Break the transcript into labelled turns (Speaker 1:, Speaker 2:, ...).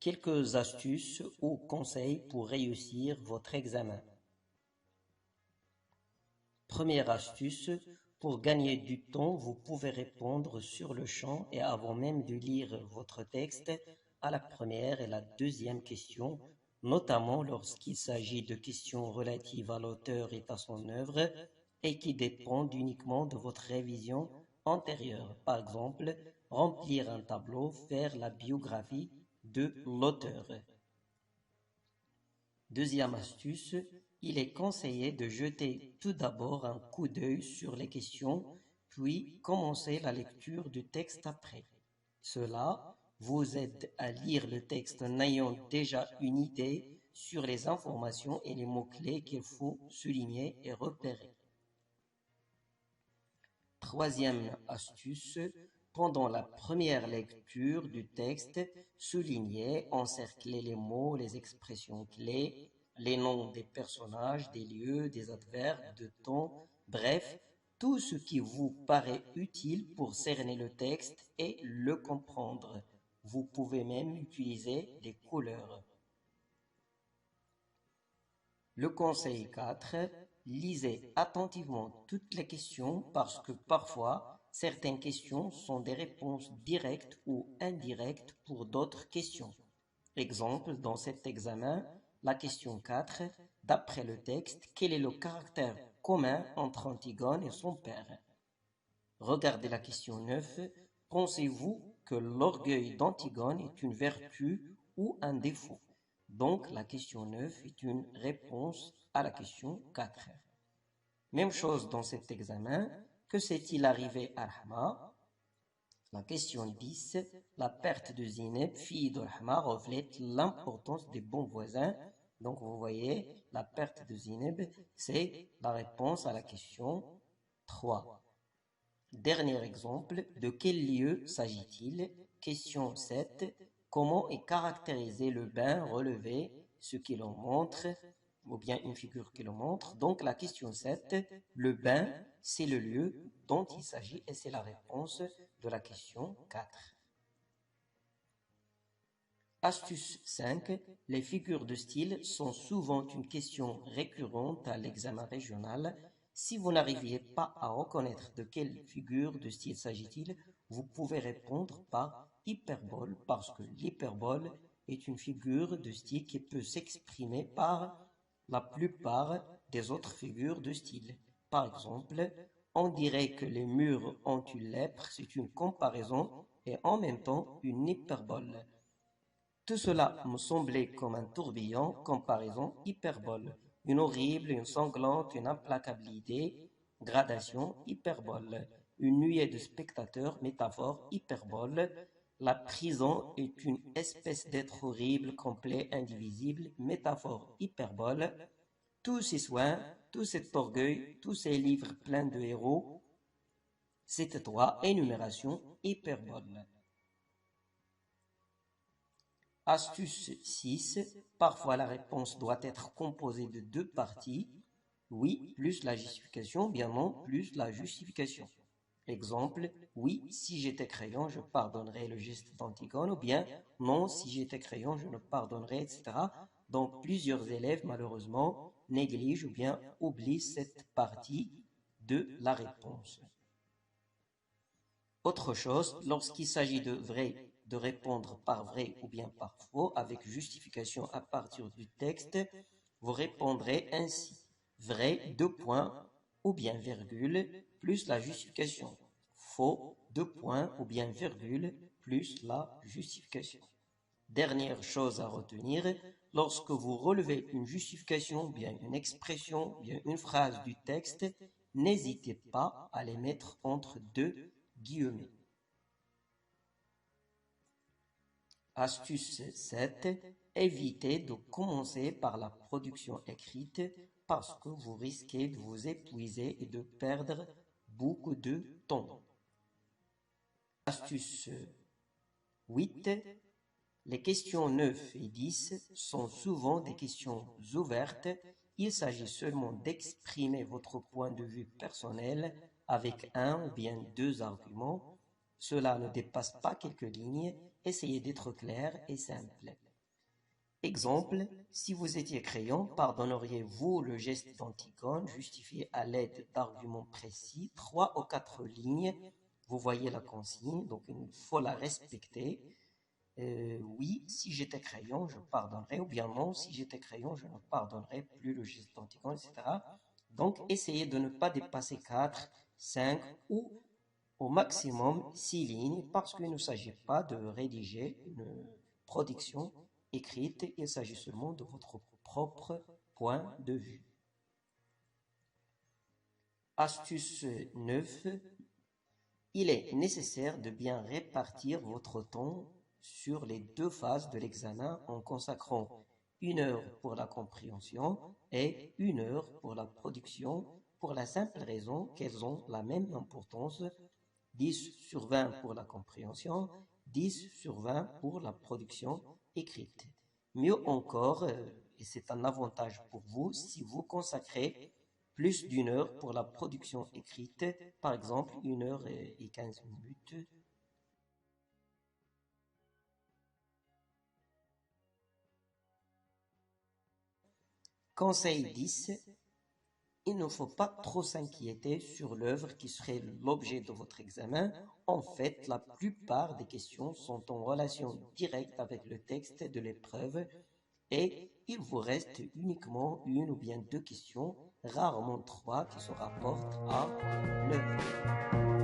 Speaker 1: Quelques astuces ou conseils pour réussir votre examen. Première astuce, pour gagner du temps, vous pouvez répondre sur le champ et avant même de lire votre texte à la première et la deuxième question, notamment lorsqu'il s'agit de questions relatives à l'auteur et à son œuvre et qui dépendent uniquement de votre révision antérieure. Par exemple, remplir un tableau, faire la biographie de l'auteur. Deuxième astuce, il est conseillé de jeter tout d'abord un coup d'œil sur les questions, puis commencer la lecture du texte après. Cela vous aide à lire le texte en ayant déjà une idée sur les informations et les mots-clés qu'il faut souligner et repérer. Troisième astuce, pendant la première lecture du texte, soulignez, encerclez les mots, les expressions clés, les noms des personnages, des lieux, des adverbes, de temps, bref, tout ce qui vous paraît utile pour cerner le texte et le comprendre. Vous pouvez même utiliser les couleurs. Le conseil 4, lisez attentivement toutes les questions parce que parfois, certaines questions sont des réponses directes ou indirectes pour d'autres questions. Exemple, dans cet examen, la question 4, d'après le texte, quel est le caractère commun entre Antigone et son père? Regardez la question 9, pensez-vous que l'orgueil d'Antigone est une vertu ou un défaut? Donc, la question 9 est une réponse à la question 4. Même chose dans cet examen. Que s'est-il arrivé à Rahma? La question 10. La perte de Zineb, fille de Rahma, reflète l'importance des bons voisins. Donc, vous voyez, la perte de Zineb, c'est la réponse à la question 3. Dernier exemple, de quel lieu s'agit-il? Question 7. Comment est caractérisé le bain relevé, ce qui l'en montre, ou bien une figure qui le montre? Donc la question 7, le bain, c'est le lieu dont il s'agit et c'est la réponse de la question 4. Astuce 5, les figures de style sont souvent une question récurrente à l'examen régional. Si vous n'arriviez pas à reconnaître de quelle figure de style s'agit-il, vous pouvez répondre par hyperbole parce que l'hyperbole est une figure de style qui peut s'exprimer par la plupart des autres figures de style. Par exemple, on dirait que les murs ont une lèpre, c'est une comparaison et en même temps une hyperbole. Tout cela me semblait comme un tourbillon, comparaison, hyperbole. Une horrible, une sanglante, une implacable idée, gradation, hyperbole. Une nuée de spectateurs, métaphore, hyperbole. La prison est une espèce d'être horrible, complet, indivisible, métaphore, hyperbole. Tous ces soins, tout cet orgueil, tous ces livres pleins de héros, c'était toi, énumération, hyperbole. Astuce 6. Parfois la réponse doit être composée de deux parties. Oui plus la justification, bien non plus la justification. Exemple, oui, si j'étais crayon, je pardonnerais le geste d'Antigone, ou bien non, si j'étais crayon, je ne pardonnerais, etc. Donc plusieurs élèves, malheureusement, négligent ou bien oublient cette partie de la réponse. Autre chose, lorsqu'il s'agit de répondre par vrai ou bien par faux, avec justification à partir du texte, vous répondrez ainsi. Vrai, deux points, ou bien virgule, plus la justification. Faux, deux points, ou bien virgule, plus la justification. Dernière chose à retenir, lorsque vous relevez une justification, bien une expression, bien une phrase du texte, n'hésitez pas à les mettre entre deux guillemets. Astuce 7. Évitez de commencer par la production écrite parce que vous risquez de vous épuiser et de perdre beaucoup de temps. Astuce 8. Les questions 9 et 10 sont souvent des questions ouvertes. Il s'agit seulement d'exprimer votre point de vue personnel avec un ou bien deux arguments. Cela ne dépasse pas quelques lignes. Essayez d'être clair et simple. Exemple, si vous étiez crayon, pardonneriez-vous le geste d'Antigone justifié à l'aide d'arguments précis, 3 ou 4 lignes. Vous voyez la consigne, donc il faut la respecter. Oui, si j'étais crayon, je pardonnerais, ou bien non, si j'étais crayon, je ne pardonnerais plus le geste d'Antigone, etc. Donc, essayez de ne pas dépasser 4, 5 ou au maximum 6 lignes parce qu'il ne s'agit pas de rédiger une production écrite, il s'agit seulement de votre propre point de vue. Astuce 9. Il est nécessaire de bien répartir votre temps sur les 2 phases de l'examen en consacrant 1 heure pour la compréhension et 1 heure pour la production, pour la simple raison qu'elles ont la même importance, 10/20 pour la compréhension, 10/20 pour la production écrite. Mieux encore, et c'est un avantage pour vous, si vous consacrez plus d'1 heure pour la production écrite, par exemple 1 heure et 15 minutes. Conseil 10. Il ne faut pas trop s'inquiéter sur l'œuvre qui serait l'objet de votre examen. En fait, la plupart des questions sont en relation directe avec le texte de l'épreuve et il vous reste uniquement 1 ou bien 2 questions, rarement 3, qui se rapportent à l'œuvre.